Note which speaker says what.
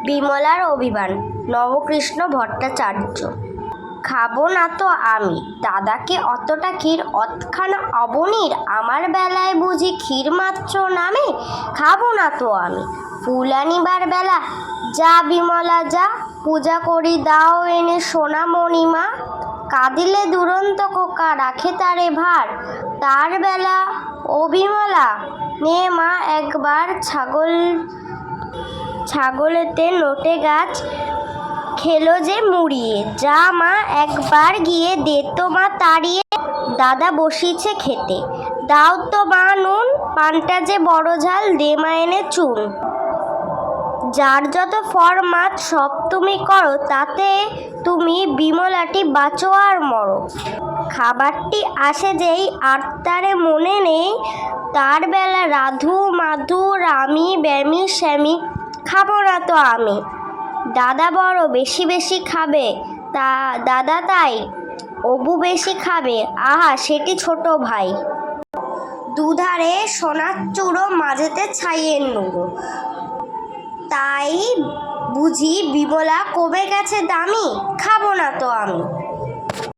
Speaker 1: বিমলার অভিমান। নবকৃষ্ণ ভট্টাচার্য। খাবো না তো আমি। দাদাকে অতটা ক্ষীর, অতখানা অবনীর, আমার বেলায় বুঝি ক্ষীর মাত্র নামে? খাবো না তো আমি। ফুল আনিবার বেলা, যা বিমলা যা, পূজা করি দাও এনে সোনা মণিমা। কাঁদিলে দুরন্ত খোকা, রাখে তারে ভার, তার বেলা ও বিমলা। নে মা একবার ছাগলেতে নোটে গাছ খেলো যে মুড়িয়ে, যা মা একবার গিয়ে দে তো মা তাড়িয়ে। দাদা বসিছে খেতে, দাও তো মা নুন, পানটা যে বড় ঝাল, দে মা এনে চুন। যার যত ফরমাত সব তুমি করো, তাতে তুমি বিমলাটি বাঁচো আর মরো। খাবারটি আসে যেই আর তারে মনে নেই, তার বেলা রাধু মাধু রামি ব্যামি শ্যামি। খাবো না তো আমি। দাদা বড় বেশি বেশি খাবে, দাদা তাই অবু বেশি খাবে, আহা সেটি ছোট ভাই। দুধারে সোনার চূড়ো, মাঝেতে ছাইয়ের নুড়ো, তাই বুঝি বিমলা কবে গেছে দামি। খাবো না তো আমি।